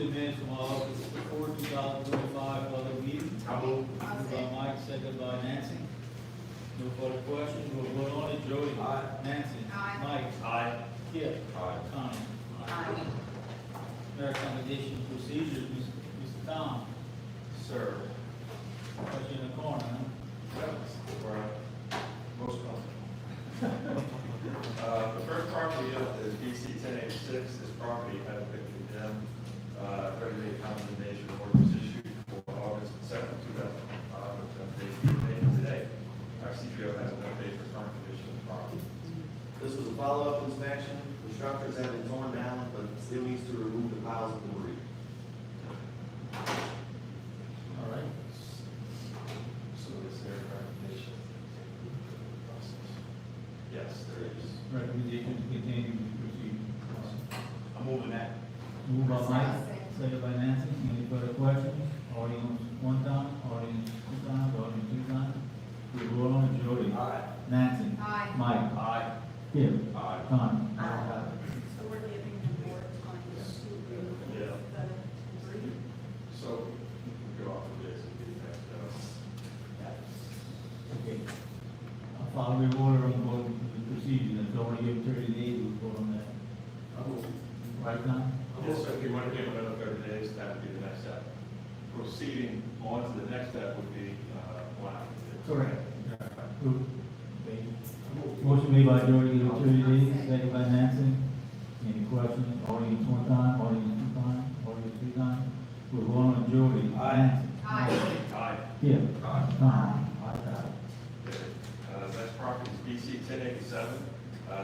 the minutes from August 4, 2025, for the meeting. I move. Moved by Mike, second by Nancy. No further questions, we'll vote on it. Jody? Aye. Nancy? Aye. Mike? Aye. Kip? Aye. Connie? Aye. Fair accommodation procedures, Mr. Tom. Sir. Question in the corner, huh? That's where I'm most comfortable. The first property is BC 1086. This property has been condemned. 30-day condemnation order was issued for August 2nd, 2025, which update being made today. Our CPO has an update for current condition of the property. This was a follow-up inspection. The structures have been torn down, but still needs to remove the piles of debris. All right. So is there a recommendation process? Yes, there is. Recommendation to continue the proceeding. I'm moving that. Moved by Mike, second by Nancy. Any further questions? Audience one time, audience two times, audience three times. We vote on it. Jody? Aye. Nancy? Aye. Mike? Aye. Kip? Aye. Connie? So we're leaving the board on to remove Yeah. the debris. So we can go off of this and get back to Okay. I'll follow the order on both the procedure. If you want to give 30 days, we'll vote on that. Right now? Yes, sir. If you want to give another 30 days, that would be the next step. Proceeding on to the next step would be, one application. Correct. Approved. Okay. Motion made by Jody, give 30 days, second by Nancy. Any questions? Audience one time, audience two times, audience three times. We'll vote on Jody. Aye. Nancy? Aye. Aye. Kip? Aye. Connie? Next property is BC 1087.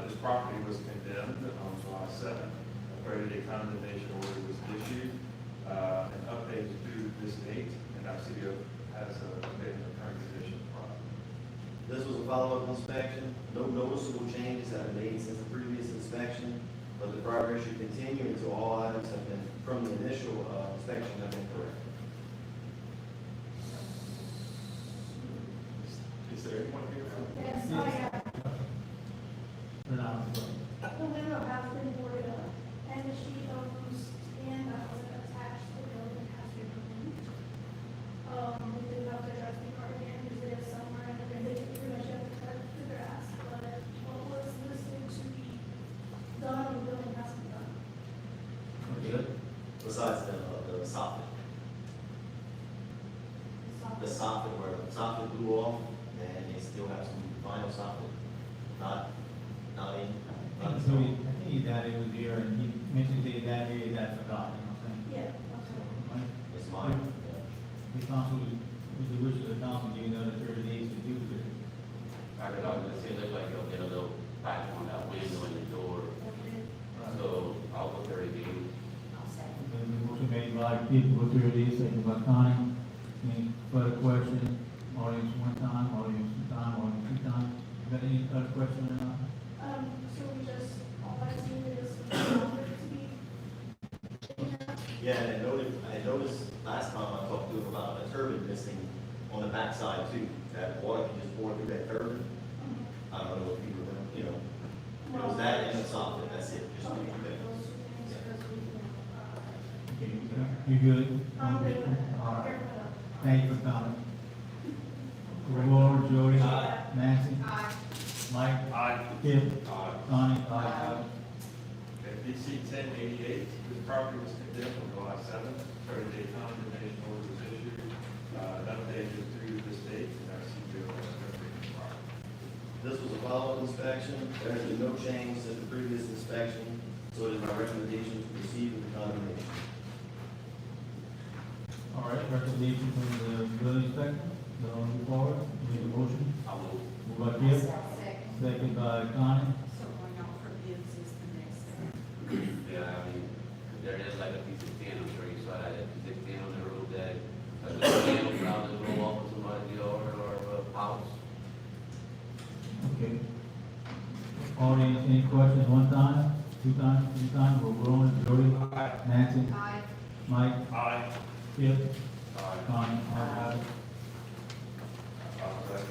This property was condemned on July 7th. A 30-day condemnation order was issued. An update is due this date, and our CBO has a update on the current condition of the property. This was a follow-up inspection. No noticeable changes have been made since the previous inspection, but the progress should continue until all items have been, from the initial inspection, have been corrected. Is there anyone here from? Yes, I have. Pronounce it. The window has been boarded up, and the sheet of loose skin that was attached to the building has been removed. We do have to address the cardigan, because it is somewhere, and they pretty much have to cut the grass, but what was listed to be done on the building has been done. Okay. Besides the soffit. The soffit where the soffit blew off, and they still have some vinyl soffit, not in. So I think he died, it was here, and he mentioned that that area got forgotten, you know what I'm saying? Yeah, okay. Right? It's mine, yeah. The council, with the wish of the council, give you another 30 days to do this. I could always say, look like you'll get a little patch on that window and the door, so I'll go 30 days. Then the motion made by Kip, go 30 days, second by Connie. Any further questions? Audience one time, audience two time, audience three time. Got any other questions or not? So we just, all I see is, to be, Yeah, and I noticed last time I talked to him about a turbine missing on the backside too. That water can just pour through that turbine. I don't know if you remember, you know, it was that and the soffit, that's it, just two things. Okay, you good? I'm good. All right. Thank you for coming. Reward, Jody. Aye. Nancy. Aye. Mike. Aye. Kip. Aye. Connie. Aye. Okay, BC 1088, this property was condemned on July 7th. 30-day condemnation order was issued. An update is due this date, and our CBO has an update on the property. This was a follow-up inspection. There has been no change since the previous inspection, so it is my recommendation to proceed with the condemnation. All right, recommendation from the building inspector. So move forward. Need a motion? I'll move. Move by Kip. Second. Second by Connie. So going out for bids is the next step. Yeah, I mean, there is like a piece of tin, I'm sure you saw that piece of tin on the roof that, the tin will probably blow off of somebody's yard or a house. Okay. Audience, any questions? One time, two times, three times? We'll go on. Jody. Nancy. Aye. Mike. Aye. Kip. Aye. Connie. Aye.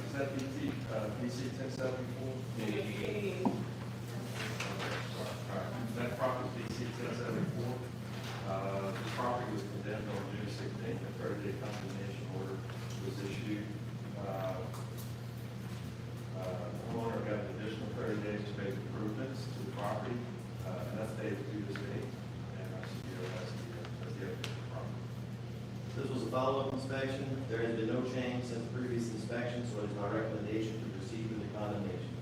Is that BC 1074? Yeah. That property is BC 1074. property was condemned on June 16th, a 30-day condemnation order was issued. The homeowner got an additional 30 days to make improvements to the property, and that's dated due this date, and our CEO has the update of the property. This was a follow-up inspection. There has been no change since the previous inspection, so it is my recommendation to proceed with the condemnation.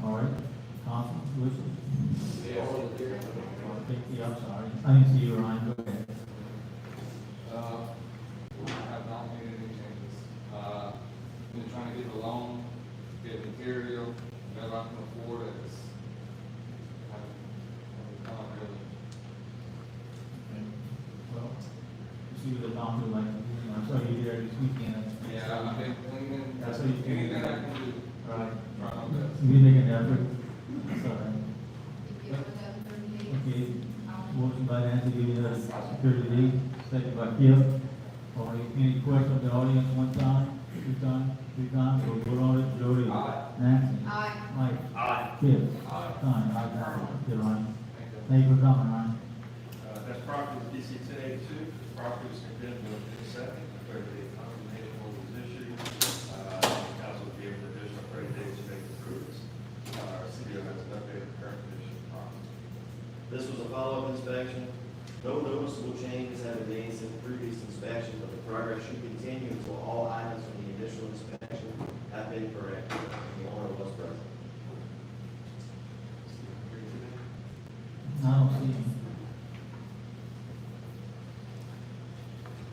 All right, council, wishes? Yeah. I'm sorry, I didn't see you, Ryan, go ahead. I have not made any changes. Been trying to get a loan, get material, whatever I can afford, it's, haven't really. Well, you see what the doctor like, I saw you there this weekend. Yeah, I've been cleaning, That's what you do. anything I can do, All right, try my best. you making an effort, that's all right. Okay, motion by Nancy, give me the 30 days, second by Kip. All right, any questions of the audience, one time, two times, three times, we'll vote on it, Jody? Aye. Nancy? Aye. Mike? Aye. Kip? Aye. Fine, ayes have it. Okay, Ryan. Thank you. Thank you for coming, Ryan. That's property is DC 1082. This property was condemned on June 2nd, a 30-day condemnation order was issued. The council gave an additional 30 days to make improvements. Our CEO has an updated current condition of the property. This was a follow-up inspection. No noticeable changes have been made since the previous inspection, but the progress should continue until all items from the initial inspection have been corrected and the owner was present. I don't see him.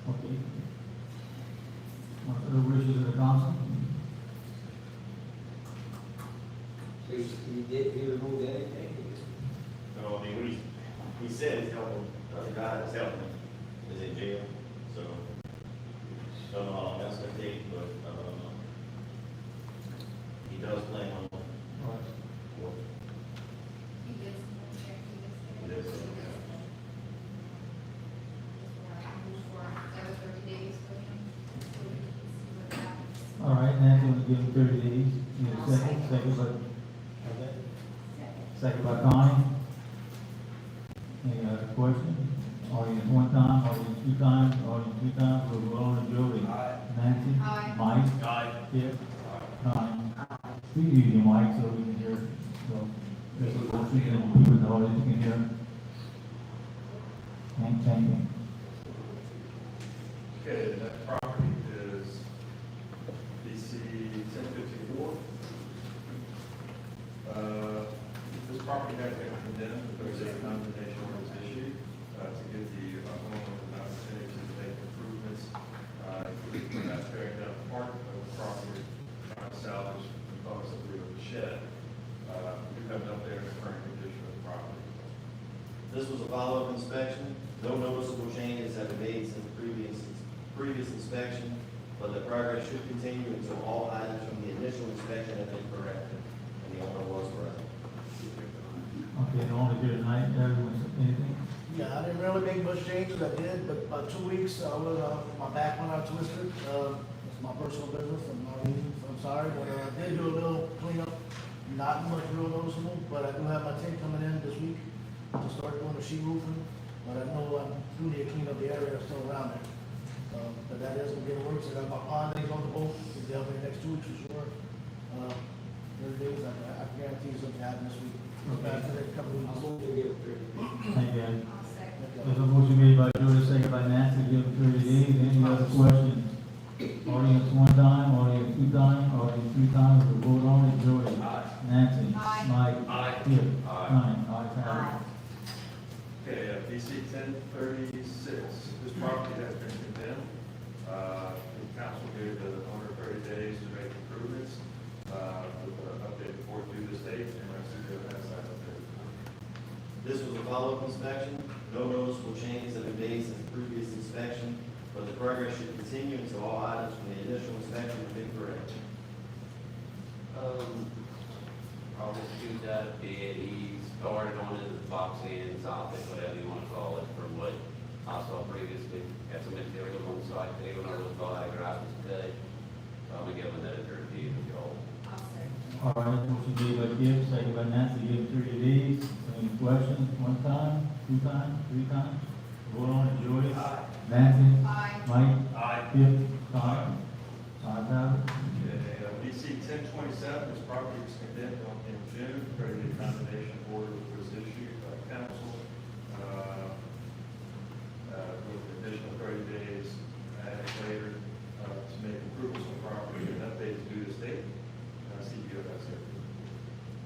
Okay. What are the wishes of the council? He removed anything? No, I mean, he said he's helping, the guy that's helping him is in jail, so don't know how long that's gonna take, but, he does plan on. He does. All right, Nancy, we'll give him 30 days. Need a second by, second by Connie. Any other questions? Audience one time, audience two times, audience three times, we'll vote on it, Jody? Aye. Nancy? Aye. Mike? Aye. Kip? Connie? Please use your mic so we can hear, so, this is what we can, people in the audience can hear. Thank you. Okay, the next property is DC 1054. This property has been condemned, there's a condemnation order was issued to give the homeowner an opportunity to make improvements, including not tearing down part of the property, trying to salvage components of the shed. We have an update on the current condition of the property. This was a follow-up inspection. No noticeable changes have been made since the previous inspection, but the progress should continue until all items from the initial inspection have been corrected and the owner was present. Okay, the only here tonight, everyone, anything? Yeah, I didn't really make much changes, I did, but about 2 weeks, I was, my back went out twisted, it's my personal business, and my reasons, I'm sorry, but I did do a little cleanup, not much real noticeable, but I do have my team coming in this week to start doing the sheet roofing, but I know I do need to clean up the area that's still around there. But that is gonna get worse, I got my pond days on the boat, it'll be up in the next 2 weeks for sure. 30 days, I guarantee you something happen this week. Back to the couple I'm weeks. going to give 30. Thank you. There's a motion made by Jody, second by Nancy, give him 30 days. Any other questions? Audience one time, audience two times, audience three times, we'll vote on it. Jody? Aye. Nancy? Aye. Mike? Aye. Kip? Aye. Connie? Ayes have it. Okay, DC 1036, this property has been condemned. The council gave the owner 30 days to make improvements, with an update before due this date, and our CEO has that update. This was a follow-up inspection. No noticeable changes have been made since the previous inspection, but the progress should continue until all items from the initial inspection have been corrected. I'll just shoot that bid, he started on his box ends, soffit, whatever you wanna call it, from what I saw previously. Had some material on the site, they don't know what's by, grass was cut. I'm gonna give him that 30 days with y'all. All right, motion made by Kip, second by Nancy, give him 30 days. Any questions? One time, two times, three times? Vote on it, Joyce? Nancy? Aye. Mike? Aye. Skip? Tom? Ayes have it. Okay, BC 1027, this property was condemned in June, accredited condemnation order was issued by council, with additional 30 days added later, to make improvements on property, and update is due to state, CBO, that's it.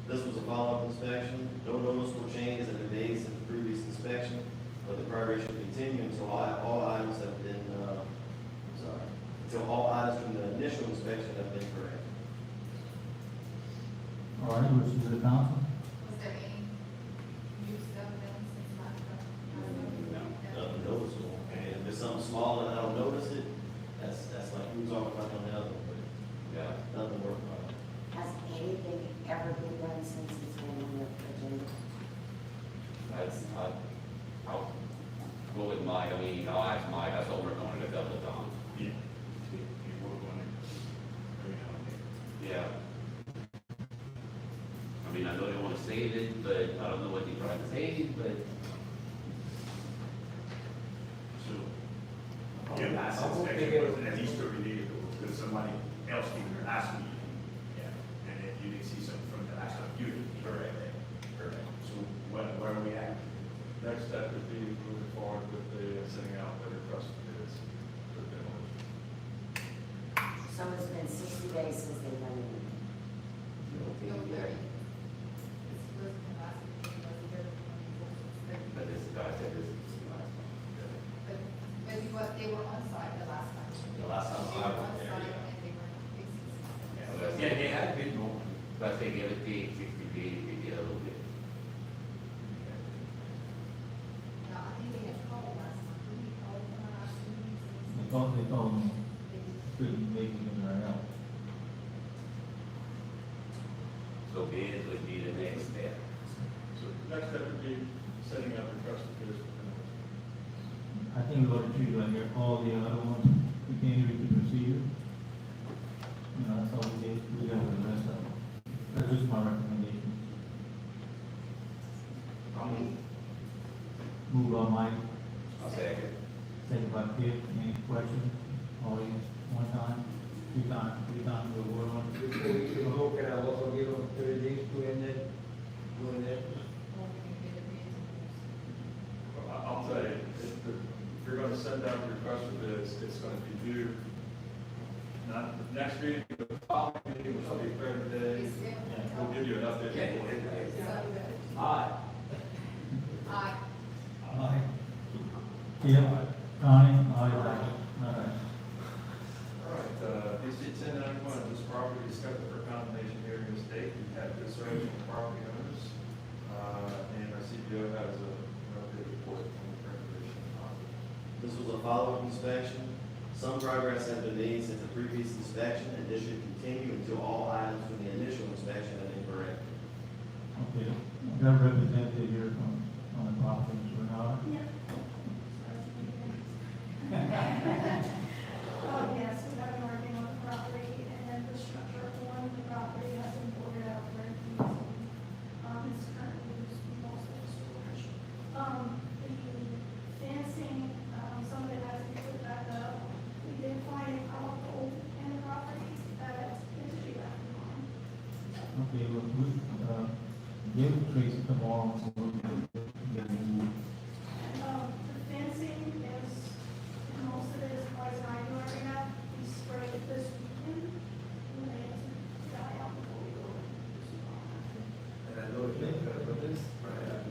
This was a follow-up inspection. No noticeable changes have been made since the previous inspection, but the progress should continue until all items have been, until all items from the initial inspection have been corrected. All right, wishes of the council? Was there any new stuff done since last time? Nothing noticeable. And if there's something small and I don't notice it, that's like we were talking about on the other one, but Yeah. nothing worth about. Has anything ever been done since it's been on the agenda? I'll go with Mike, I mean, I'll ask Mike, I told him we're going to double down. Yeah. Yeah. I mean, I know they want to save it, but I don't know what they try to save, but. Yeah, last inspection was at least 30 days ago, because somebody else came there last week. Yeah, and then you didn't see something from the last time you did. Correct. Correct. So where are we at? Next step would be moving forward with the sending out the request for bids for demolition. So it's been 60 days since they've done it. No, 30. This was the last meeting, was there? But this guy said this is the last one. But maybe what, they were on site the last time. The last time They I were was on there, site yeah. and they were fixing something. Yeah, they had been more, but they gave it 60 days, they did a little bit. Now, I think they had called last time. Didn't he call one of our last meetings? They told me, They did. couldn't make it right now. So bids would be the next step. So the next step would be sending out request for bids for demolition. I think we ought to treat like all the other ones, continue to proceed. You know, that's all we did, we got the rest of them. That's just my recommendation. Move on, Mike, I'll second. second by Skip, any questions? Audience, one time, two times, three times, we'll vote on it. Before we can go, can I also give them 30 days to end that, doing that? Or we can get a bid. I'll tell you, if you're gonna send out the request for bids, it's gonna be due, not the next meeting, but the following meeting, which will be 30 days. We'll give you an update. Aye. Aye. Aye. Skip, Connie, aye, all right. All right, DC 1091, this property is scheduled for condemnation hearing this date. We've had good service from the property owners, and our CBO has an update report on the current condition of the property. This was a follow-up inspection. Some progress has been made since the previous inspection, and this should continue until all items from the initial inspection have been corrected. Okay, we got a representative here from, on the property, Mr. Bernard. Oh, yes, we have been working on the property, and then the structure on the property has been boarded out for it's currently used mostly as storage. The fencing, some of it has been put back up. We did find a hole in the property that is to be left behind. Okay, well, give Tracy tomorrow, so we can get it moved. The fencing is, most of it is poison ivy right now. We sprayed it this weekend. We let it die out before we go. And I know it's been cut, but this,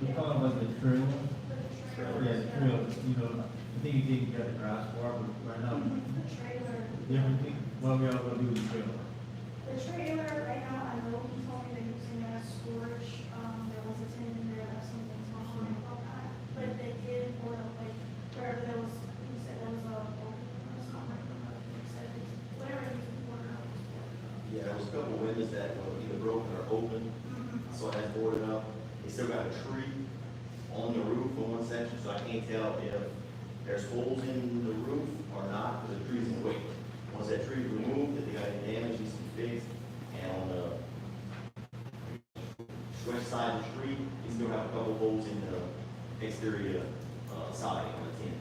We're talking about the trail. The trailer. Yeah, the trail, you know, I think you didn't get the grass part, but right now, The trailer. different thing, what we are gonna do with the trail. The trailer, right now, I know he told me they're using that as storage. There was a tenant in there that something's behind about that. But they did order, like, wherever there was, he said there was a, it's not right, he said, whatever he ordered up was ordered up. Yeah, there was a couple of windows that were either broken or open, so I had boarded up. They still got a tree on the roof on one section, so I can't tell if there's holes in the roof or not, because the tree's in the way. Once that tree is removed, if they got any damage, needs to be fixed. And on the west side of the street, you still have a couple holes in the exterior, siding on the tin.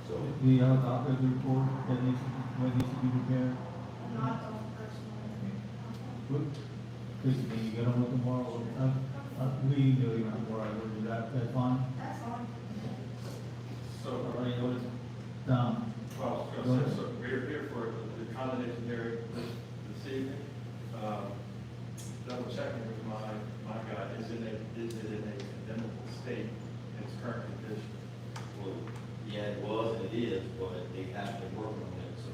So, Do you have a copy of the report that needs, what needs to be repaired? Not on personal. Good. Chris, can you get on with tomorrow? We do it tomorrow, that's fine? That's on. So, All right, what is, well, Go ahead. so we're here for the condemnation hearing this evening. Double checking with my guy, is it in a condemnable state in its current condition? well, yeah, it was and it is, but they have been working on it, so.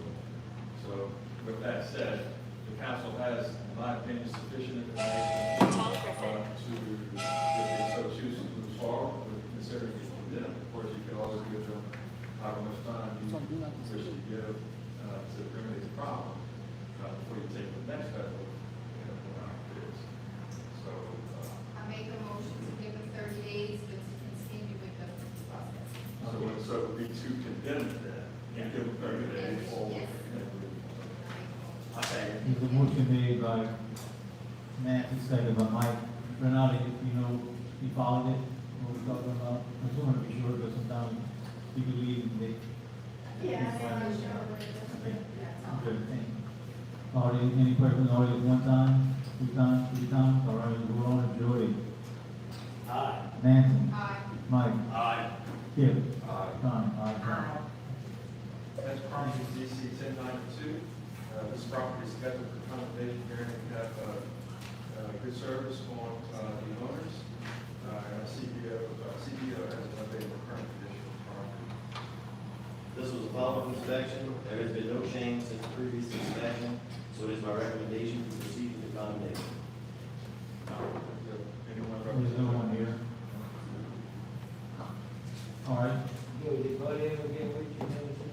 So with that said, the council has, in my opinion, sufficient information to, if they so choose to move forward with considering it condemned. Of course, you can always give them however much time you wish to give to remedy the problem before you take the next step of, this. So, I make a motion to give them 30 days, but to continue with the process. so it would be to condemn it then, and give them 30 days forward. I say, there's a motion made by Nancy, second by Mike. Renata, you followed it, what we're talking about? I just want to be sure, because sometimes you can leave and they. Yeah, I'm not sure. Good thing. Any person in the audience one time, two times, three times, all right, we'll go on to Jody. aye. Nancy. Aye. Mike. Aye. Kip. Aye. Tom. Aye. Tom. Next property is DC 1092. This property is scheduled for condemnation hearing. We have good service on the owners. CBO has an updated current condition of the property. This was a follow-up inspection. There has been no change since the previous inspection, so it is my recommendation to proceed with the condemnation. Anyone There's no represent? one here. All right. Yo, did Buddy ever get with you, Nancy?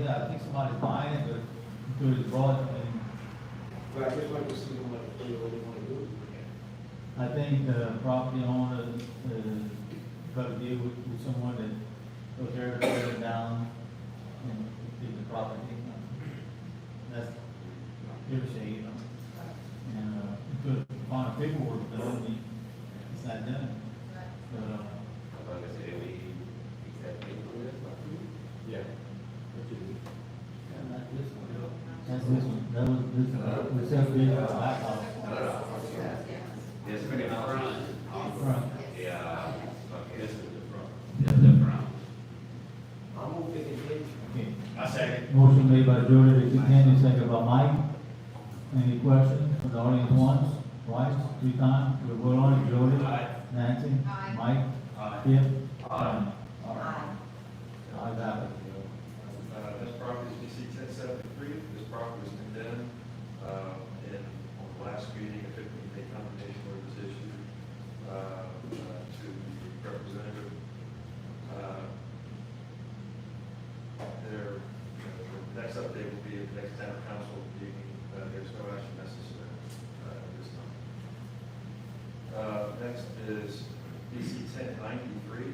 Yeah, I think somebody's buying it, but until it's brought, Well, I just wanted to see what they want to do. I think the property owner, got to deal with someone that goes there, tear it down, and take the property. That's hearsay, And, until the final paperwork done, it's not done. But, Like I said, we accept it. Yeah. that's this one, that was this one, we said we have a back house. Yes, pretty much front. Front. Yeah, okay. This is the front. Yeah, the front. I'm gonna take it. Okay. I second. Motion made by Jody to continue, second by Mike. Any questions from the audience once, twice, three times? We'll vote on it. Jody? Aye. Nancy? Aye. Mike? Aye. Kip? Aye. All right. Ayes have it. This property is DC 1073. This property was condemned on the last meeting, a 15-day condemnation order was issued to the representative. The next update will be at the next town council meeting. There's no action necessary at this time. Next is DC 1093.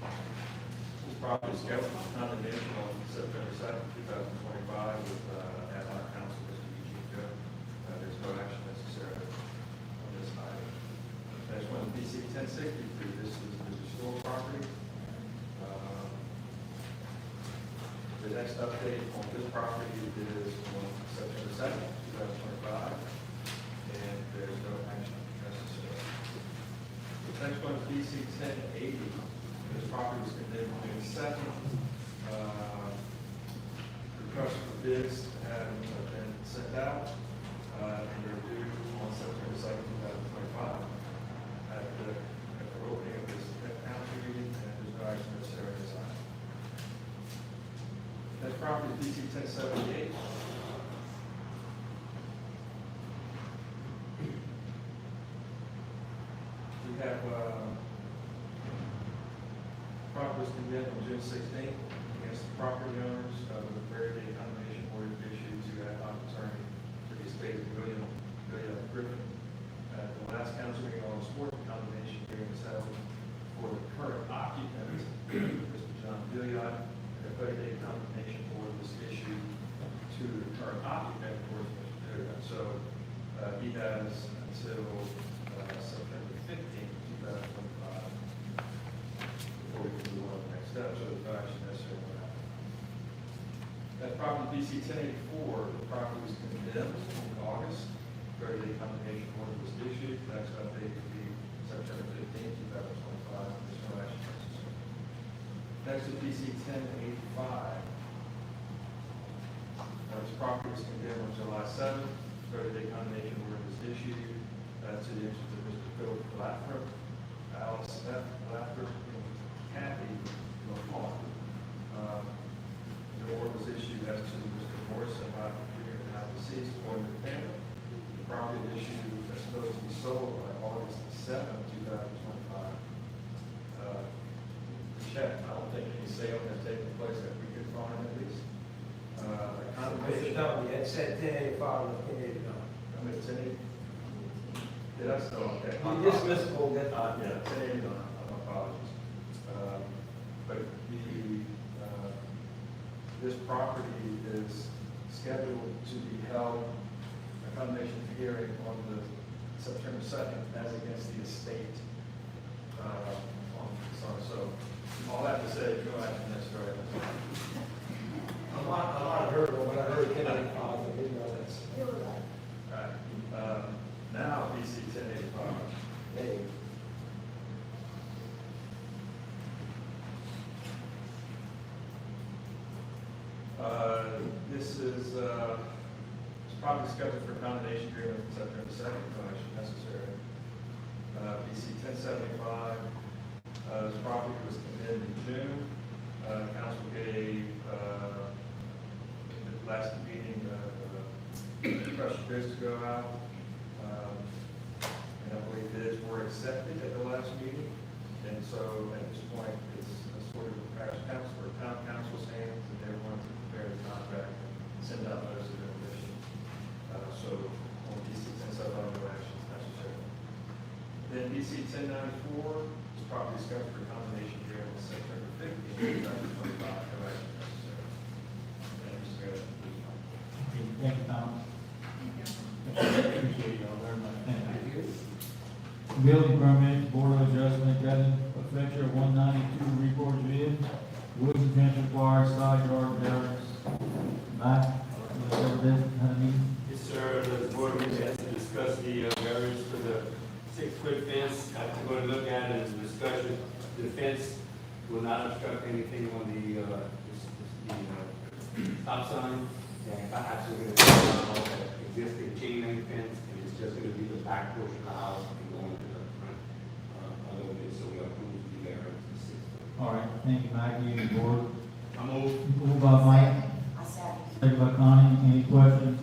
This property is scheduled for condemnation on September 2nd, 2025 with ad hoc council, Mr. Eugene Joe. There's no action necessary on this item. Next one is DC 1063. This is the store property. The next update on this property is on September 2nd, 2025, and there's no action necessary. The next one is DC 1080. This property was condemned on June 2nd. Requests for bids have been sent out, and they're due on September 2nd, 2025. At the opening of this council meeting, and there's no action necessary this item. Next property is DC 1078. We have, property was condemned on June 16th against the property owners with a 30-day condemnation order issued to ad hoc attorney for the estate of William Griffin. At the last council meeting on sports condemnation hearing was held for the current occupant, Mr. John Billiard. A 30-day condemnation order was issued to the current occupant, of course, Mr. Billiard. So he has until September 15th, 2025 BC 1084, the property was condemned in August. 30-day condemnation order was issued. Next update would be September 15, 2025. There's no action necessary. Next is BC 1085. This property was condemned on July 7th. 30-day condemnation order was issued. To the interest of Mr. Philip Lathrop, Alice F. Lathrop, and Kathy LaFawn. The order was issued as to Mr. Morrison, not appearing to have deceased or the family. The property issue is supposed to be sold by August 7th, 2025. Check, I don't think any sale has taken place that we could find at least. Condemnation. No, you had said 1085, I'm at 1080. Did I still? Okay. You just missed all that. Yeah, 1080, my apologies. But this property is scheduled to be held, a condemnation hearing on the September 2nd as against the estate. So all I have to say, no action necessary. I might have heard, but I heard 1085, I didn't know that's. It was like, Right. Now, BC 1085. Hey. This is, it's probably scheduled for condemnation hearing on September 2nd, no action necessary. BC 1075, this property was condemned in June. Council gave, the last meeting, pressure bids to go out. And I believe bids were accepted at the last meeting. And so at this point, it's sort of parish council or town council's hands, and they're going to prepare the contract and send out notice of demolition. So on BC 1075, no action is necessary. Then BC 1094 is probably scheduled for condemnation here on September 15th, 2025, no action necessary. And Mr. Mayor, please. Thank you, Tom. Appreciate y'all very much. Thank you. Building permit, Board of Adjustment, Kevin, Fletcher, 192, Report Village, Woods and Fence required side yard variance. Matt, Yes, sir, the board meeting has to discuss the variance for the 6-foot fence. I have to go and look at it as a discussion. The fence will not obstruct anything on the stop sign. And I'm actually going to take out the existing chain link fence, and it's just going to be the back portion of the house and going to the front of it. So we approve the variance of 6 foot. All right, thank you, Mike, you and board. I move. Moved by Mike, I said, second by Connie, any questions?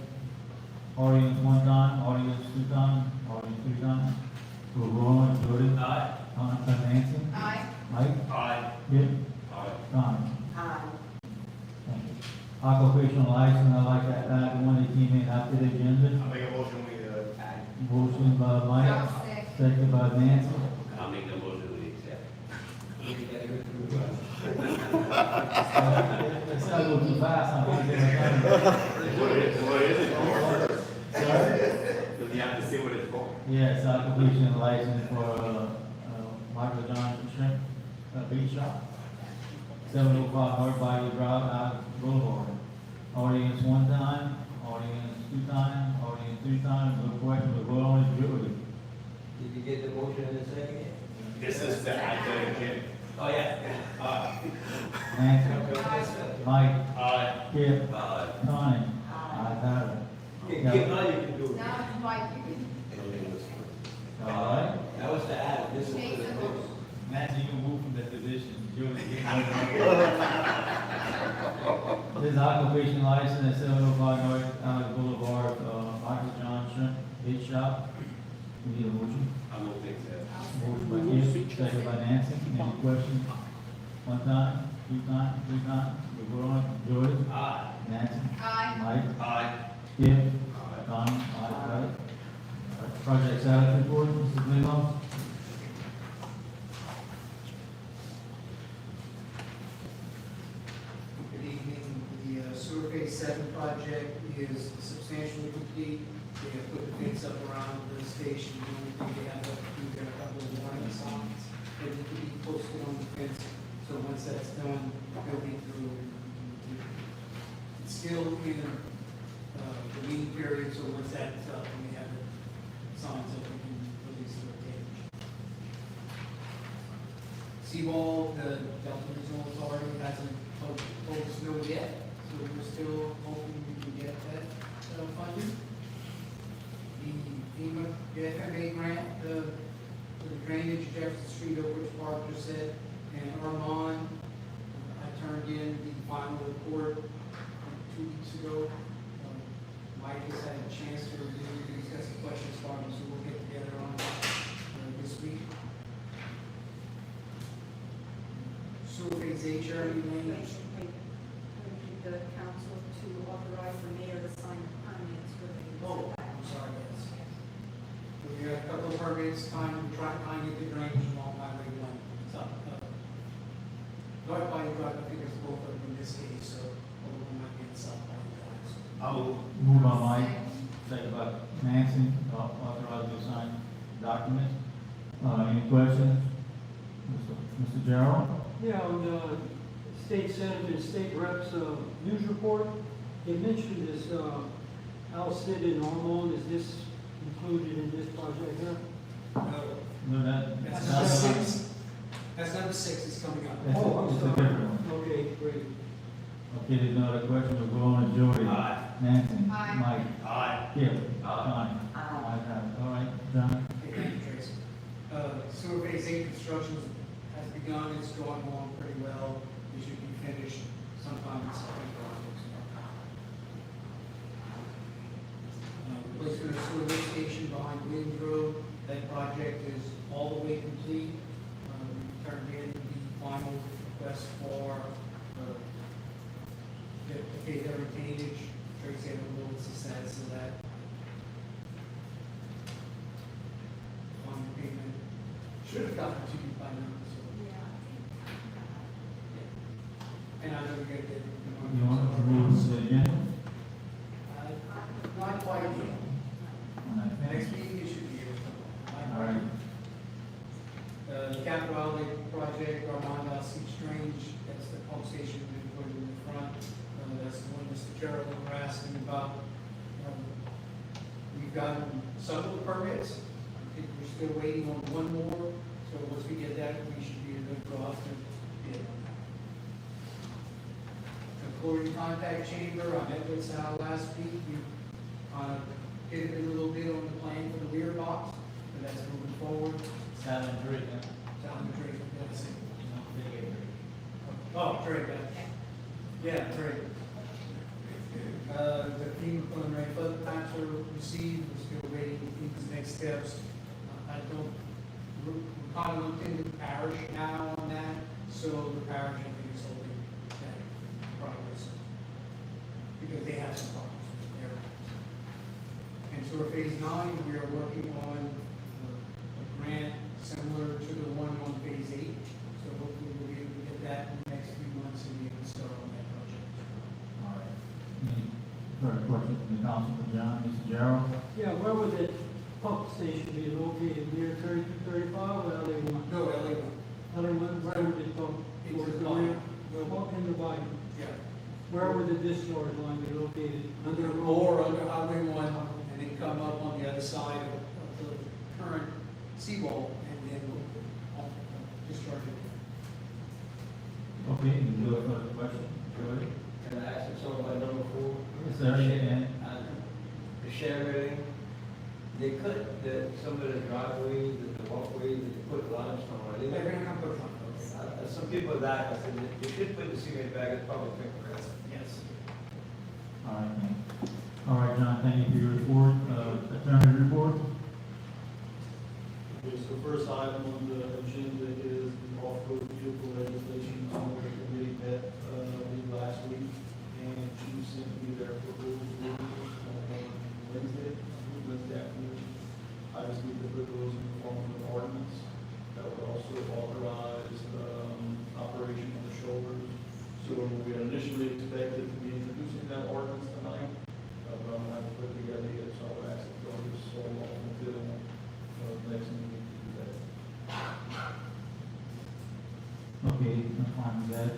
Audience one time, audience two time, audience three time. We'll roll on, Jordan. Aye. Nancy. Aye. Mike. Aye. Kip. Aye. Connie. aye. Thank you. Occupational license, I'd like to add one that came in after the agenda. I make a motion, we, add. Motion by Mike, I'll second. second by Nancy. I'll make the motion to accept. It's not go too fast, I'm gonna get it done. What is it for? Sorry? Does he have to say what it's for? Yes, occupational license for, Michael Johnson Shrimp, Beach Shop. 705 North Bayou Drive, out Boulevard. Audience one time, audience two time, audience three times, no question, but vote on it, Julie. Did you get the motion in a second? This is the idea again. Oh, yeah. Nancy, Mike, Aye. Kip, Aye. Connie. Aye. I have it. Yeah, Kip, now you can do it. Now, Mike, you can All right. That was the add, this is for make the the motion. motion. Nancy, you can move from that position, Julie. This is occupation license at 705 North Boulevard, Michael John Shrimp, Beach Shop. We need a motion. I move to accept. Motion by Kip, second by Nancy. Any questions? One time, two time, three time. We vote on it. Jordan. Aye. Nancy. Aye. Mike. Aye. Kip. Donnie. Aye. Got it. Project status report, Mr. Gleason. Good evening. The sewer phase 7 project is substantially complete. They have put the fence up around the station. The only thing they have to do, there are a couple of warning signs that need to be posted on the fence. So once that's done, they'll be through. It's still in, the meeting period, so once that's up, we have the signs up, we can release the page. Seawall, the Delta Regional Authority hasn't told us no yet, so we're still hoping we can get that, funding. The FEMA, the FMA grant, for the drainage, Jefferson Street, over which Park just said, and Armand, I turned in the final report 2 weeks ago. Mike has had a chance to review, he's got some questions for me, so we'll get together on that this week. Sewer phase H, Charlie Lane. The council to authorize the mayor to sign the permits for the. Oh, I'm sorry, yes. We got a couple of permits, trying to get the drainage along Highway 1. It's up. North Bayou Drive, I think it's both of them in this case, so all of them might be in South Bayou Drive. So. I'll move on Mike, second by Nancy, authorize you to sign documents. Any questions? Mr. Gerald? Yeah, on the state senator and state reps, news report, they mentioned this, Alcid in Ormond, is this included in this project here? No, That's not- number 6. That's number 6 is coming up. It's Oh, I'm a sorry. different one. Okay, great. Okay, there's no other question, we'll go on to Jody. Aye. Nancy. Aye. Mike. Aye. Kim. Aye. Ayes have it. All right, John. Okay, thank you, Tracy. Sewer phase 8 construction has begun, it's going along pretty well. It should be finished sometime in September. Replacement of sewer lift station behind Williams Road, that project is all the way complete. We turned in the final request for, the pay their retainage. Tracy, I don't know what's the status of that. On payment, should have gotten to you by now, so. And I know we got the. You want to move to the agenda? Not quite yet. All right. Next meeting, you should be here. All right. The capital outlay project, Armand Sea Strange, that's the pump station we put in the front. That's the one Mr. Gerald was asking about. We've gotten some of the permits. I think we're still waiting on one more. So once we get that, we should be in a good draw to bid on that. The chlorine contact chamber, I met with Sal last week. We hit it a little bit on the plan for the rear box, but that's moving forward. Seven, three, Sal and Drake, that's it. Oh, Drake, yeah, Drake. The FEMA preliminary flood maps were received, we're still waiting for FEMA's next steps. We kind of looked into the parish now on that, so the parish, I think, is holding that progress. Because they have some problems with their maps. And so for phase 9, we are working on a grant similar to the one on phase 8. So hopefully we'll be able to get that in the next few months and be able to start on that project. All right. Any further questions from the council for John? Mr. Gerald? Yeah, where would that pump station be located, near 3235 or LA1? No, LA1. LA1, where would it pump? Into Towards the the bayou. rear? Oh, in the bayou. Yeah. Where would the discharge line be located? Under or under Highway 1, and then come up on the other side of the current seawall, and then discharge it. Okay, you do have a question? Jody? Can I ask you something about number 4? Yes, sir. And The share railing, they cut some of the driveways, the walkways, they put limestone on it. They're gonna come put on. Some people that, I said, they should put the cement bag, it's probably temporary. Yes. all right, man. All right, John, thank you for your report. Attorney report? Okay, so first item on the agenda is the off-road vehicle legislation. The committee met last week, and she sent me their proposed rules on Wednesday afternoon. I just need to put those in the form of an ordinance that would also authorize operation of the shoulders. So we initially expected to be introducing that ordinance tonight, but I'm gonna have to put together it, so I'll ask if they'll just hold off until next meeting to do that. Okay, I'm fine with that.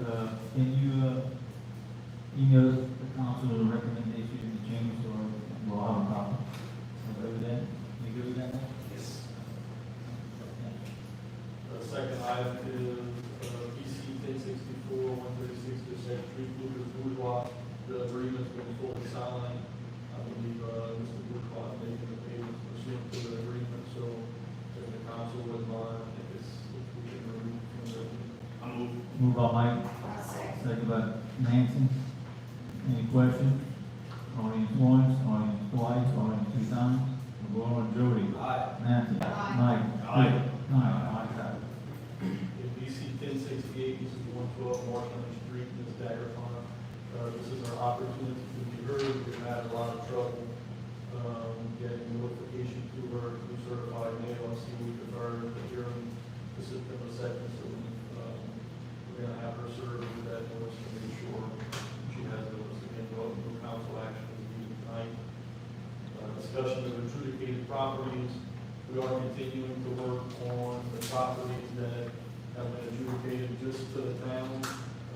Can you email the council the recommendation and changes, or we'll have a copy. Okay with that? You good with that? Yes. The second item is, BC 1064-136 Street Lucas Boulevard. The agreement's been fully signed. I believe, Mr. Woodcock making the payments pursuant to the agreement, so if the council would mind, if we can remove from the. I'm moving. Move by Mike, second by Nancy. Any questions? Audience once, audience twice, audience three times. We'll go on Jody. Aye. Nancy. Aye. Mike. Aye. Aye, got it. In BC 1068, this is 112 North Main Street, this is Dagger Farm. This is our opportunity to be heard. We've had a lot of trouble getting notification to her through certified mail. I see we deferred the hearing to September 2nd, so we're going to have her serve with that notice to make sure she has notice. Again, no council action is needed tonight. Discussion of adjudicated properties. We are continuing to work on the properties that have been adjudicated just to the town.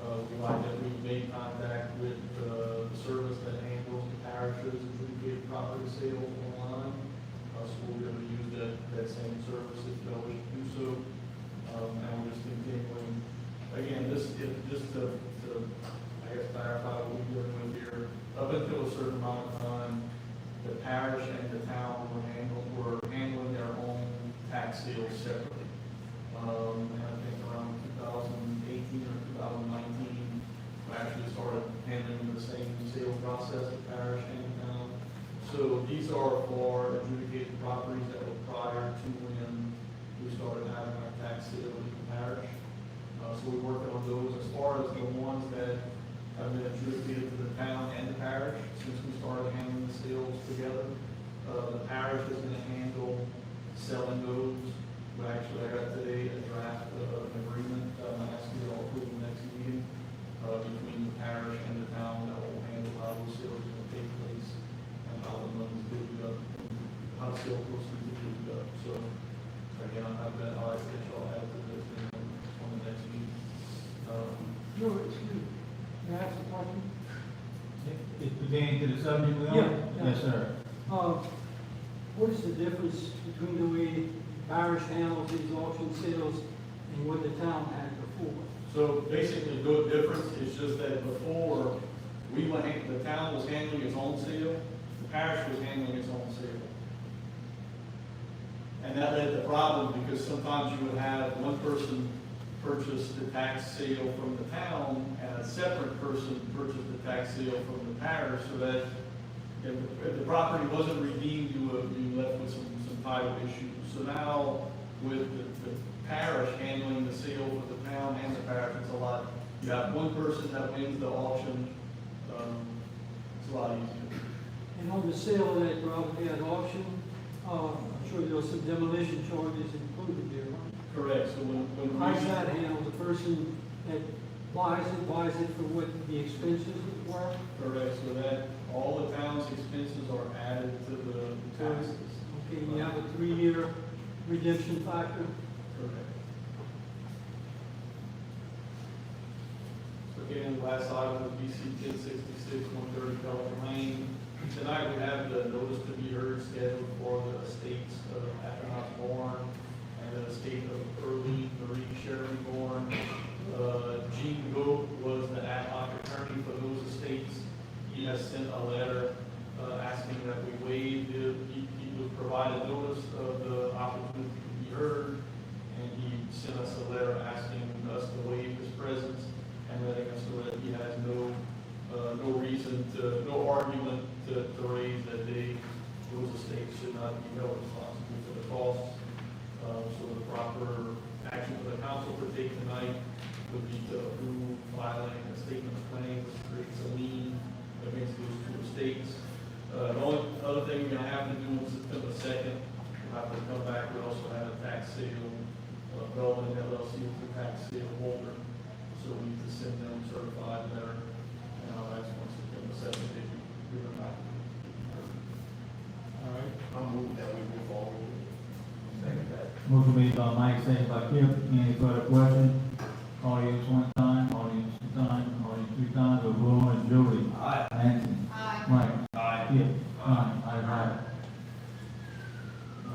We like that we've made contact with the service that handles the parishes adjudicated property sales online. So we'll be able to use that same service if you wish to do so. And we're just continuing, again, just to, I guess, clarify what we're dealing with here. Up until a certain amount of time, the parish and the town were handling their own tax sales separately. And I think around 2018 or 2019, we actually started handling the same sale process, the parish and the town. So these are for adjudicated properties that were prior to when we started having our tax sale in the parish. So we're working on those. As far as the ones that have been adjudicated to the town and the parish, since we started handling the sales together, the parish is going to handle selling those. But actually, I got today a draft of an agreement, I'm asking you all to approve the next meeting, between the parish and the town that will handle how those sales are going to take place and how the money's divvied up, how the sale proceeds are divvied up. So, again, I've got, I'll get y'all add to this on the next meeting. No, excuse me. May I ask a question? It's pertaining to the subject we're on? Yeah. Yes, sir. What is the difference between the way parish handles these auction sales and what the town had before? So basically, the difference is just that before, the town was handling its own sale, the parish was handling its own sale. And that led to problems because sometimes you would have one person purchase the tax sale from the town and a separate person purchase the tax sale from the parish, so that if the property wasn't redeemed, you would be left with some title issues. So now, with the parish handling the sale for the town and the parish, it's a lot, you have one person that wins the auction, it's a lot easier. And on the sale of that property at auction, I'm sure there was some demolition charges included there, right? Correct, so when How's that handled? The person that buys it for what the expenses were? Correct, so that all the town's expenses are added to the taxes. Okay, you have a 3-year redemption factor? Correct. So again, last item was BC 1066, 130 Pelican Lane. Tonight we have the notice to be heard scheduled for the estates of Athanas Bourne and the estate of Early Marie Sherry Bourne. Gene Goat was the ad hoc attorney for those estates. He has sent a letter asking that we waive he was provided notice of the opportunity to be heard, and he sent us a letter asking us to waive his presence and letting us know that he has no reason no argument to raise that those estates should not be held responsible for the costs. So the proper action for the council to take tonight would be to approve filing a statement of claims, creates a lien against those two estates. The only other thing we're gonna have to do on September 2nd, we'll have to come back, we also have a tax sale, Belvin LLC with the tax sale holder, so we need to send them certified letter, and I'll ask on September 2nd, if we are not. All right. I'll move that we move forward. Motion made by Mike, second by Kip. Any further question? Audience one time, audience two two-time, audience three-time, we'll go on to Jody. Aye. Nancy. Aye. Mike. Aye. Skip. Aye. Ayes have it.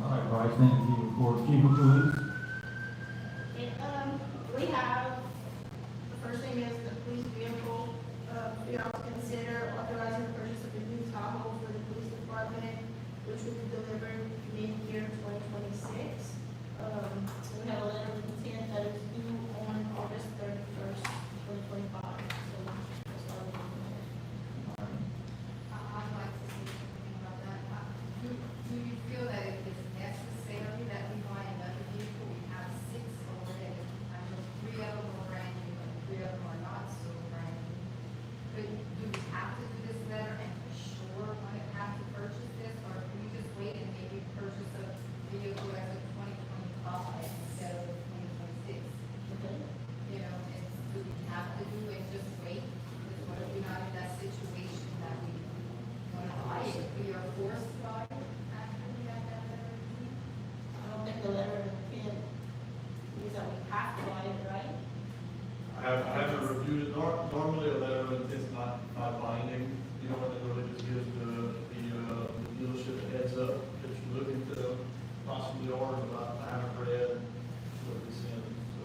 All right, Bryce, thank you for chief of police. Okay, we have, the first thing is the police vehicle, we have to consider authorizing the purchase of a new Tahoe for the police department, which will be delivered mid-year 2026. We have a letter of intent that is due on August 31st, 2025. So that's why we're doing that. I'd like to say something about that. Do you feel that it is necessary that we buy another vehicle? We have 6 already. I know 3 of them are brand new and 3 of them are not so brand new. But do we have to do this letter and for sure want to have to purchase this? Or can we just wait and maybe purchase a vehicle as of 2025 instead of 2026? You know, and do we have to do it, just wait? Because what if we're not in that situation that we want to buy it, we are forced to buy it? After we got that letter? I don't think the letter of intent means that we have to buy it, right? I haven't reviewed it, normally a letter of intent is not binding, you know, and it really just gives the dealership a heads up that you're looking to possibly order, but I haven't read what it's in, so.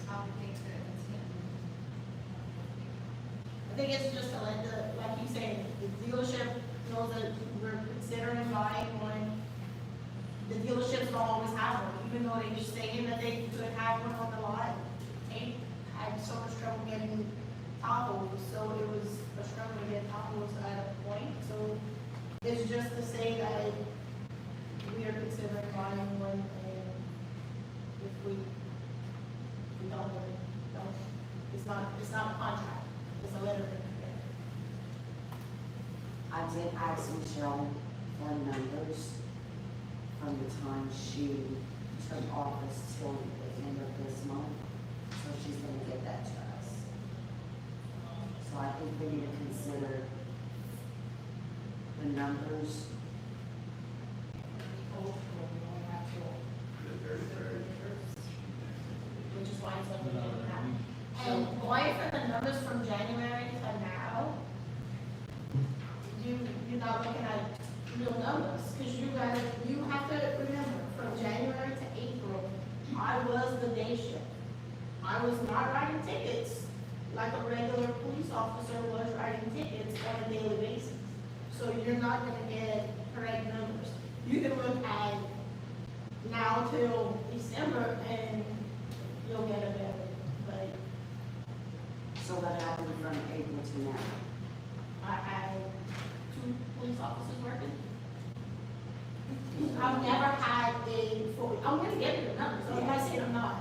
I would think that intent. I think it's just to let the, like you said, the dealership knows that we're considering buying one. The dealerships don't always have one, even though they're saying that they could have one on the lot. They had so much trouble getting Tahoes, so it was a struggle to get Tahoes at a point. So it's just to say that we are considering buying one, and if we don't, it's not a contract, it's a letter of intent. I did ask Michelle for numbers from the time she took office till the end of this month, so she's gonna get that to us. So I think we need to consider the numbers. Which is why it's like we didn't have. And going from the numbers from January to now, you're not looking at real numbers, because you have to remember, from January to April, I was the day shift. I was not writing tickets like a regular police officer was writing tickets on a daily basis. So you're not gonna get correct numbers. You can look at now till December and you'll get a better, but So what happened from April to now? I had 2 police officers working. I've never had I'm gonna get your numbers, I'm not saying I'm not.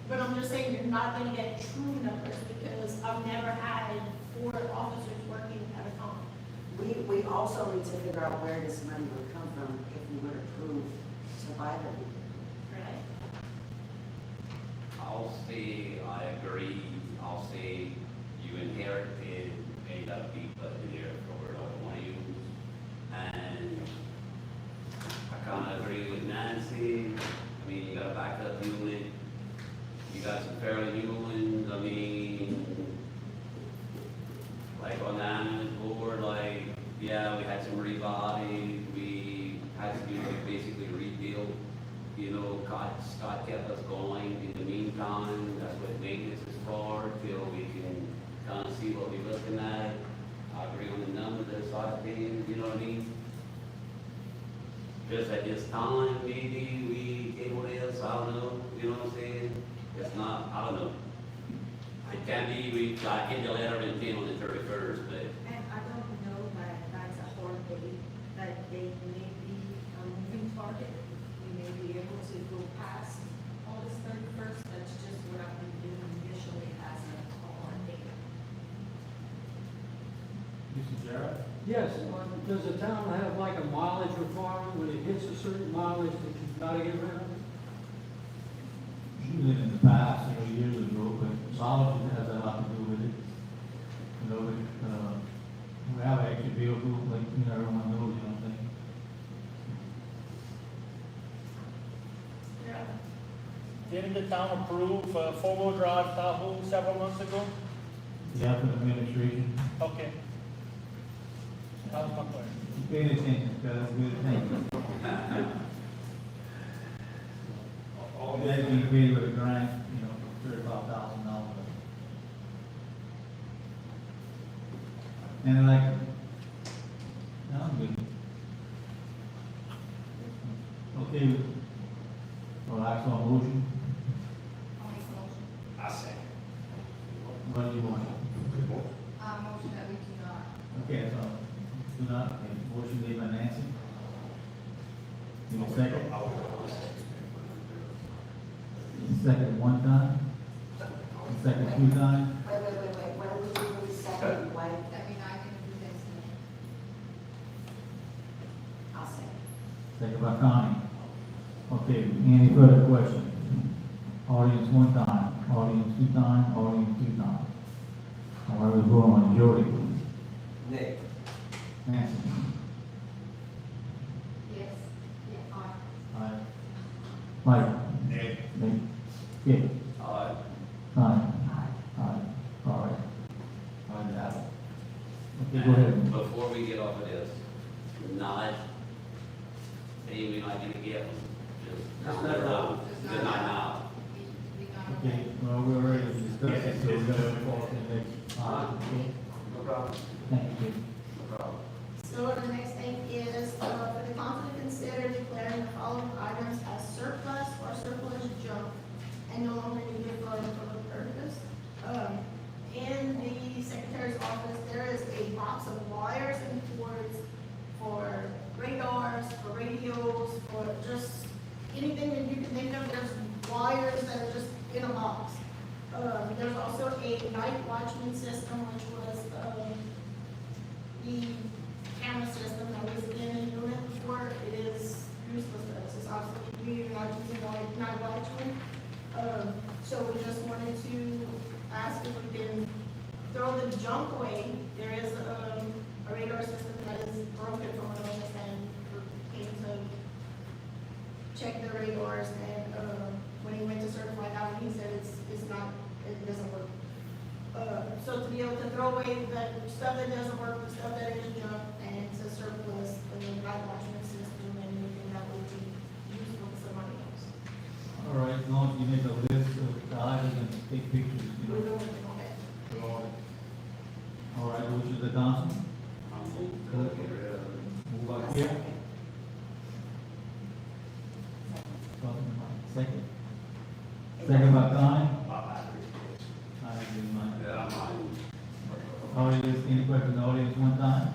But I'm just saying you're not gonna get true numbers because I've never had 4 officers working at a time. We also need to figure out where this money would come from if we would approve to buy the vehicle. Right? I'll say I agree. I'll say you inherited a lot of people in here for what I want to use. And I kind of agree with Nancy. I mean, you got a backup unit. You got some fairly new ones. I mean, like on the ambulance board, like, yeah, we had some rebody. We had to do basically rebuild. You know, Scott kept us going. In the meantime, that's what maintenance is for, till we can kind of see what we're looking at. I agree on the numbers that Scott gave, you know what I mean? Just at this time, maybe we table this, I don't know, you know what I'm saying? It's not, I don't know. It can be, I get the letter of intent on the 31st, but And I don't know that that's a hard date, that date may be a moving target. We may be able to go past August 31st, that's just what I've been doing initially as a hard date. Mr. Jarrett? Yes, does the town have like a mileage requirement when it hits a certain mileage that you've got to get rid of? Usually in the past, years ago, but solid has a lot to do with it. You know, we have an extra vehicle, like, everyone knows, you know what I'm saying? Yeah. Didn't the town approve a 4-wheel drive Tahoe several months ago? Yeah, for the administration. Okay. That was my question. Pay attention, because good thing. That's being paid with a grant, you know, $35,000. And like, no, I'm good. Okay, well, I saw a motion, I'll make a motion. I say. what do you want? Motion that we do not. Okay, so, do not, okay, motion made by Nancy. Give me a second. Second one time. Second two times. Wait, what are we doing with the second, wait, That we're not gonna do this tonight. I'll say. Second by Connie. Okay, any further questions? Audience one time, audience two time, audience two time. All right, we go on, Jody. Nick, Nancy. Yes. Yeah, aye. Aye. Mike. Nay. Nick. Skip. Aye. Connie. Aye. All right. All right, have it. Okay, go ahead. Before we get off of this, not saying we might get a gift, just down the road, good night now. We not. Okay, well, we're ready to discuss it, so we're gonna call to the next. Okay. No problem. Thank you. No problem. So the next thing is, for the council to consider declaring the following items as surplus or surplus junk and no longer needed for any public purpose. In the secretary's office, there is a box of wires and cords for radars, for radios, for just anything that you can think of. There's wires that are just in a box. There's also a night watchman system, which was, the camera system that was in a unit before. It is useless to us. It's obviously, we're not using night watchman. So we just wanted to ask if we can throw the junk away. There is, a radar system that is broken from an illness, and we came to check the radars, and, when he went to certify that one, he said it's not, it doesn't work. So to be able to throw away the stuff that doesn't work, the stuff that is junk, and to surplus the night watchman system and anything that would be useful to somebody else. All right, as long as you make a list of the items and take pictures, you We're know. doing it on that. All right, which is the Johnson? Move back here. Second. Second by Connie. I agree, Mike. Yeah, I'm fine. Audience, any questions, in the audience one time?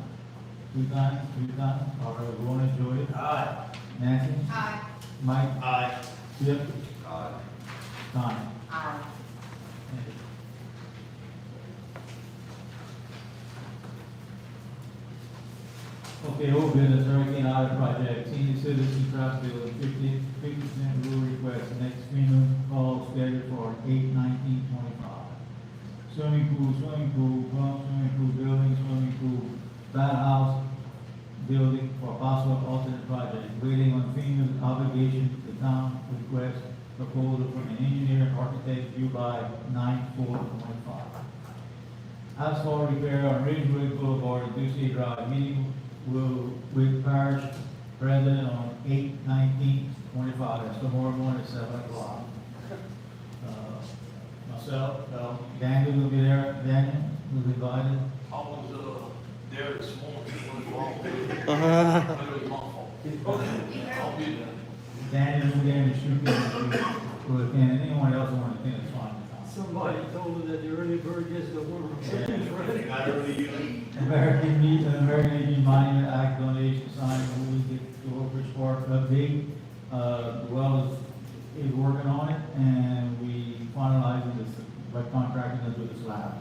Two times, three times? All right, we're going to enjoy it. Aye. Nancy? Aye. Mike? Aye. Chip? Aye. Connie? Aye. Okay, old business, Hurricane Ida project, senior citizen trust bill, 50% rule request, next FEMA call scheduled for 8/19/25. Swimming pool, pump, swimming pool building, swimming pool, bathhouse building for possible alternate project, waiting on FEMA's obligation to the town request proposal from an engineer and architect due by 9/4/25. Asphalt repair on Ridgewood Boulevard, Ducey Drive, meeting with parish president on 8/19/25, that's tomorrow morning at 7 o'clock. Myself, Daniel will be there, Daniel was invited. I was, there this morning, literally my fault. I'll be there. Daniel will be there and shoot and anyone else who wants to attend, it's fine. Somebody told her that the early bird gets the worm. They got early evening. American Indian Monument Act donation sign, we get the Oak Ridge Park update. Well, is working on it, and we finalizing this, by contracting this with the slab.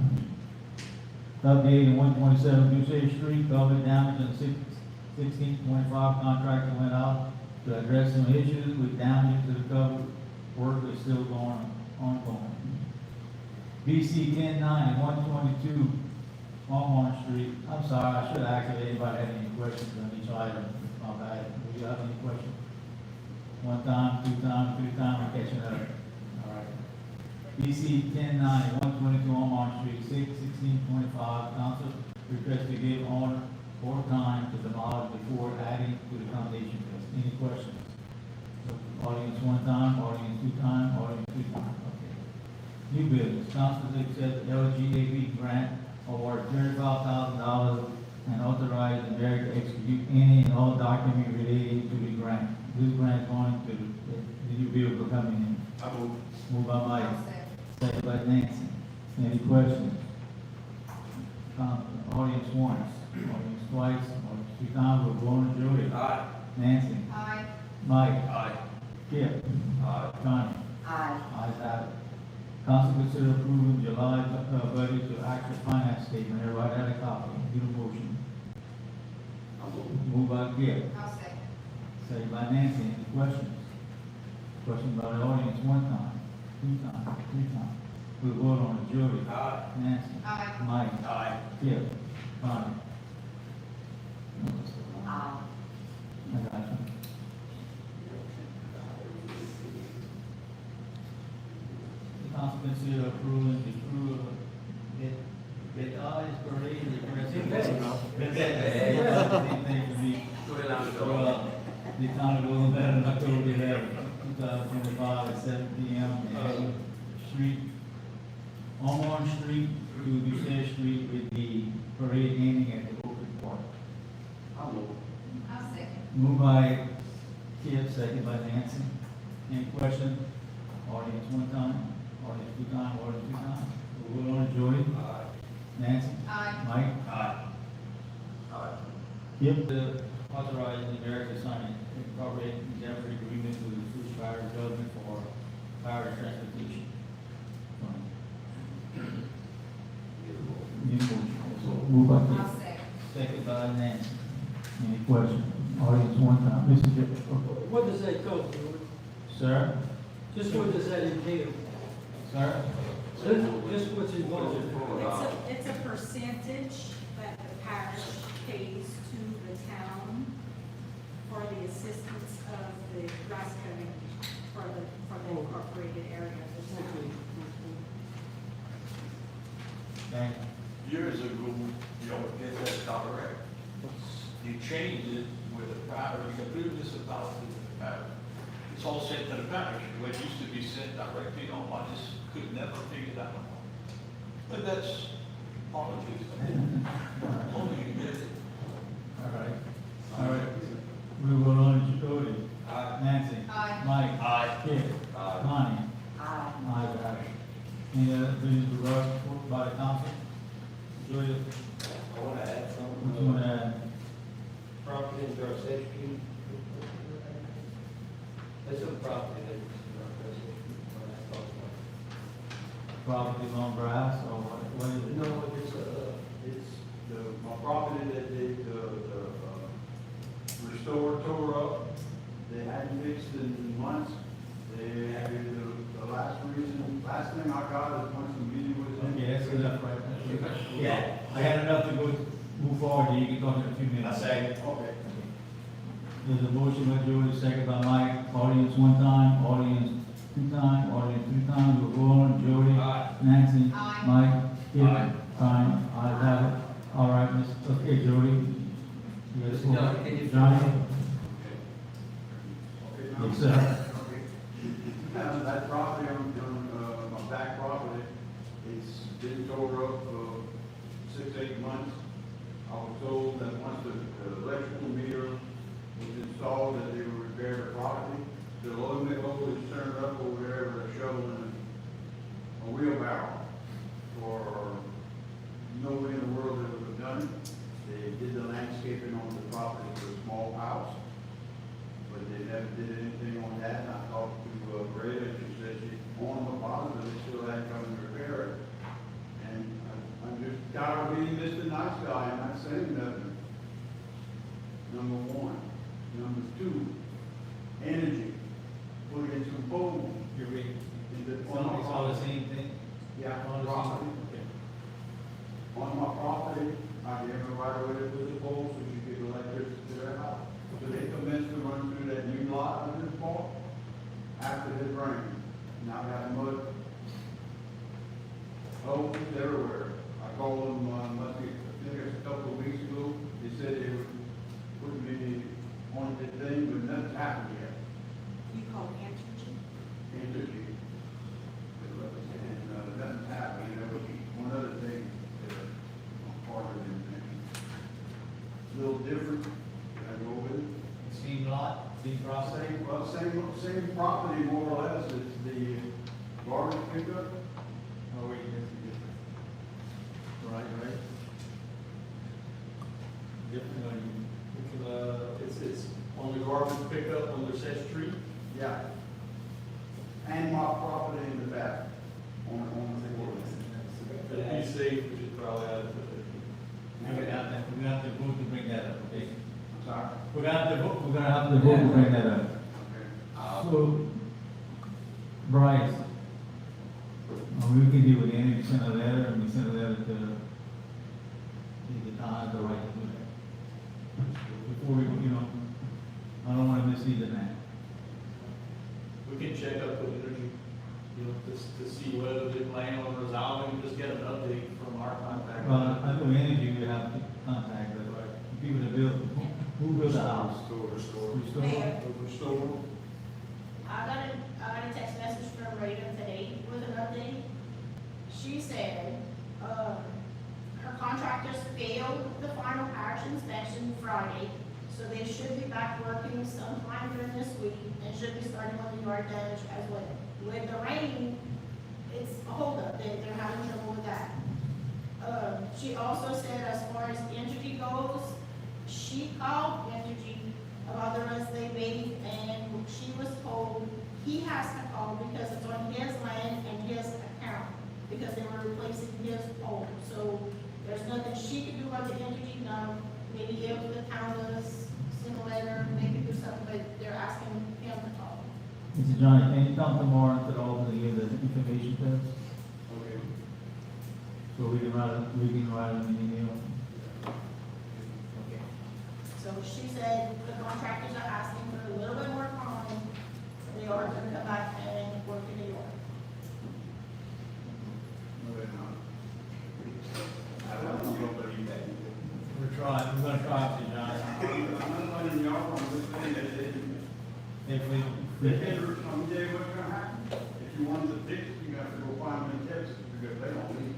Update in 127 Deuce Street, culvert damage on 16/25, contractor went out to address some issues with damage to the culvert. Work is still ongoing. BC 1090, 122 Walmart Street. I'm sorry, I should have asked if anybody had any questions on each item. My bad. Do you have any questions? One time, two time, three time, we're catching up. All right. BC 1090, 122 Omar Street, 1625, council request to give owner more time to demolish before adding to the foundation test. Any questions? Audience one time, audience two time, audience three time, okay. New business, council to accept LGAB grant award $35,000 and authorize the mayor to execute any and all documents relating to the grant. This grant going to the new vehicle coming in. I move. Moved by Mike, I'll say. second by Nancy. Any questions? Audience once, audience twice, audience three times, we're going to Jody. Aye. Nancy. Aye. Mike. Aye. Kip. Aye. Connie. Aye. Ayes have it. Council consider approving July budget to actual finance statement. Everybody had a copy. Need a motion. Moved by Kip, I'll say. second by Nancy. Any questions? Question by the audience one time, two times, three times. We'll vote on it. Jody. Aye. Nancy. Aye. Mike. Aye. Kip. Connie. Aye. I got you. The council consider approving the crew of get eyes parade, the president. Same thing for me. Well, the town will be better on October 11th, 2025 at 7 p.m. in Street, on Orange Street to Doucette Street with the parade ending at the open park. I'll second. Moved by Kip, second by Nancy. Any question? Audience one time, audience two time, audience two time. We'll vote on it. Jody. Aye. Nancy. Aye. Mike. Aye. Kip, the authorizing the mayor to sign an incorporated indemnity agreement with the Food Fire Government for fire transportation. Need a motion. So, moved by Kip. I'll second. Second by Nancy. Any questions? Audience one time. Mr. Jip. What does that cover, George? Sir? Just what does that entail? Sir? Just what's involved? It's a percentage that the parish pays to the town for the assistance of the grass cutting for the incorporated area of the town. Thank you. Years ago, you don't get that correct. You change it with the parish, you approve municipality with the parish. It's all sent to the parish, where it used to be sent directly on, I just could never figure that one out. But that's politics. Only you get it. All right. All right. We will on to Jody. Aye. Nancy. Aye. Mike. Aye. Kip. Aye. Connie. Aye. Ayes have it. Any other business brought by the council? Jody, I want to add what you want to add? property in Dorset Street. There's some property that is in Dorset Street, when I talk about. Property on grass or what is it? No, it's my property that they, restored, tore up. They hadn't fixed in months. They had, the last thing I got is once the meeting was in. Okay, that's enough right there. Yeah, I had enough to go move forward, you can talk in a few minutes. Second. Okay. There's a motion by Jody, second by Mike, audience one time, audience two time, audience three times, we'll go on, Jody. Aye. Nancy. Aye. Mike. Kip. Aye. Connie. Ayes have it. All right, Miss, okay, Jody. You got a Johnny, can you- Johnny? Okay, now- Yes, sir. That property on my back property, it's been tore up for 6-8 months. I was told that once the electrical meter was installed, that they would repair the property. The loading hole is turned up over there with a shovel and a wheelbarrow. For nobody in the world that would have done it. They did the landscaping on the property for a small house, but they never did anything on that. And I talked to Greta, and she said she on the bottom, but they still hadn't come and repair it. And I'm just tired of being Mr. Nice Guy and not saying nothing. Number one. Number two, energy. Put in some poles. You're reading. It's It's all the same thing? Yeah, All the property. same? Okay. On my property, I gave them right away to put the poles so you get electricity to their house. So they commenced to run through that new lot I just bought after this rain. Now I got mud Oh, it's everywhere. I called them, must be, I think it's a couple of weeks ago. They said they would put me on the thing, but nothing's happened yet. You call Entergy? Energy. And, nothing's happened. And there was one other thing, part of it, a little different. Can I go with it? Same lot, same process? Same property more or less. It's the garbage pickup. Oh, wait, that's different. Right. Different, or you? It's on the garbage pickup on the set street. Yeah. And my property in the back, on the ordinance. To be safe, we should probably add it. We're gonna have to vote to bring that up, okay? I'm sorry? We're gonna have to vote to bring that up. Okay. So, Bryce, we can deal with any, we send a letter, and we send a letter to the town, has the right to do that. Before we, I don't wanna mislead the man. We can check up with Energy, to see whether they plan on resolving, just get an update from our contact. I know energy, we have to contact the people that build, who built the house? Restore. Restore. I got a text message from Rita today with an update. She said, her contractors failed the final parish inspection Friday, so they should be back working sometime during this week and should be starting on the yard damage as well. With the rain, it's a holdup, they're having trouble with that. She also said as far as Entergy goes, she called Entergy about the rest they made, and she was told he has to call because it's on his land and his account, because they were replacing his pole. So there's nothing she could do about the Entergy now. Maybe if the town does send a letter, they could do something, but they're asking him to call. Mr. Johnny, can you come tomorrow to the office and give the information to us? Okay. So we can write an email. Okay. So she said the contractors are asking for a little bit more time. They are gonna come back and work in the yard. No, they're not. I don't believe that. We're gonna try, Mr. Johnny. I'm not letting y'all on this thing that If we, they can't, I'm tell you what's gonna happen. If you want to fix it, you have to go find them in Texas, because they don't leave.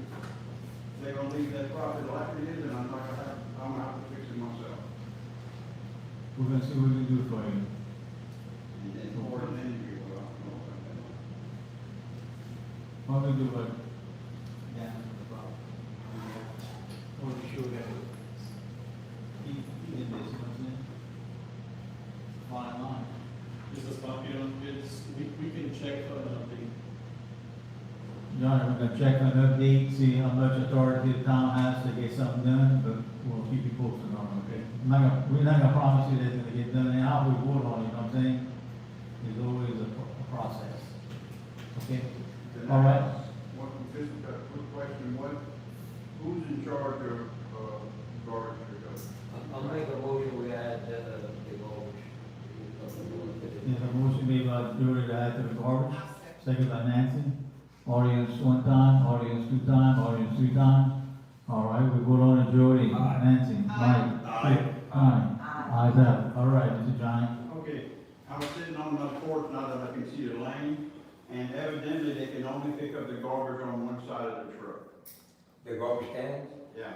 They're gonna leave that property like it is, and I'm gonna have to fix it myself. we're gonna see what we can do for you. And then more than anything, well, I don't know about that. What we do, but, yeah, the problem. Or we sure that he did this, you know what I'm saying? Fine line. Is this not, we can check on an update. Johnny, we're gonna check on the update, see how much authority the town has to get something done, but we'll keep you posted on it, okay? We're not gonna promise you that it's gonna get done, and how we vote on it, you know what I'm saying? There's always a process, okay? Then All right. Just a quick question, who's in charge of, garbage pickup? I'll make a motion, we add, the garbage. There's a motion made by Julie to add to the garbage, second by Nancy. Audience one time, audience two time, audience three times. All right, we vote on it, Jody, Nancy, Mike. Aye. Ayes have it. All right, Mr. Johnny. Okay, I was sitting on my porch now that I can see the lane, and evidently they can only pick up the garbage on one side of the truck. The garbage cans? Yeah.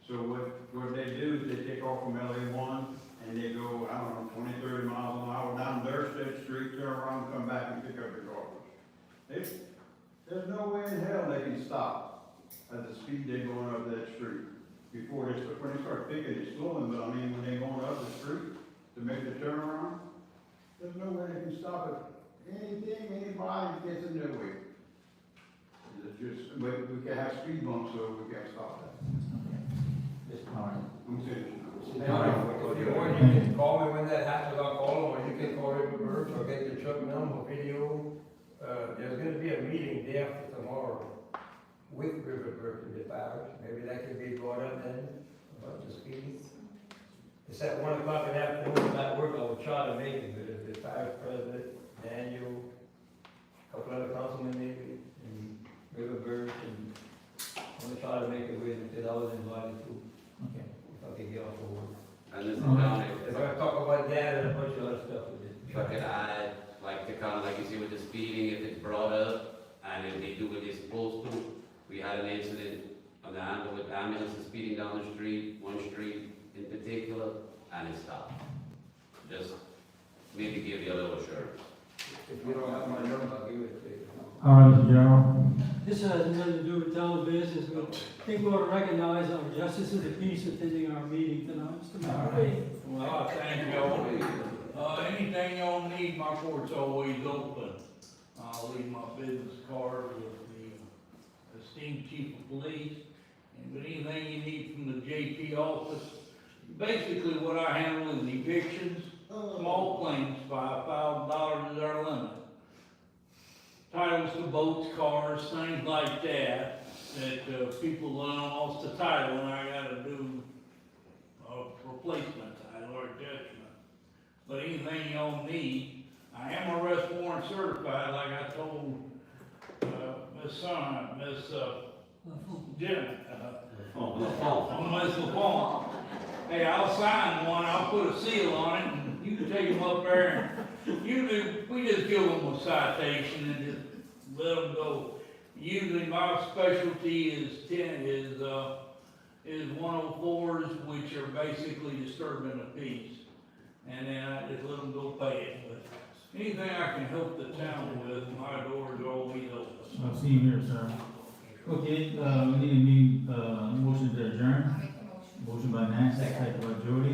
So what they do is they take off from LA one, and they go, I don't know, 20, 30 miles an hour down their state street, turn around, come back and pick up the garbage. There's no way in hell they can stop at the speed they're going up that street. When they start picking, it's slowing, but I mean, when they're going up the street to make the turnaround, there's no way they can stop it. Anybody gets in their way. We can have speed bumps, so we can't stop that. All right. I'm finished now. If you want, you can call me when that happens, I'll call them, or you can call River or get the truck number, video. There's gonna be a meeting day after tomorrow with River in the parish. Maybe that could be brought up then, about the speeds. It's at 1 o'clock in the afternoon, if that work, I will try to make it, but if the parish president, Daniel, a couple other councilmen maybe, and River and gonna try to make it with it, because I was invited to, Okay. if I could get off of work. And this is down If there. I talk about that and a bunch of other stuff with it. If I could add, like to kind of like you see with the speeding, if it's brought up and if they do what they're supposed to. We had an incident on the ambulance, with ambulances speeding down the street, one street in particular, and it stopped. Just maybe give you a little assurance. If you don't have my number, I'll give it to you. All right, Mr. Gerald. This has nothing to do with town business, but I think we ought to recognize our justice of the peace attending our meeting tonight, Mr. Mayor. Well, thank y'all. Anything y'all need, my court's always open. I'll leave my business card with the esteemed chief of police. And with anything you need from the JP office, basically what I handle is evictions, small claims, $5,000 is our limit. Titles to boats, cars, things like that, that people lost the title and I gotta do a replacement title or adjustment. But anything y'all need, I am arrest warrant certified, like I told, Miss Janet, Miss LaFont. Hey, I'll sign one, I'll put a seal on it, and you can take them up there, and we just give them a citation and just let them go. Usually my specialty is 104s, which are basically disturbing the peace. And then I just let them go pay it, but anything I can help the town with, my doors are always open. I'll see you here, sir. Okay, we need a motion to adjourn. I'll make the motion. Motion by Nancy, second by Jody.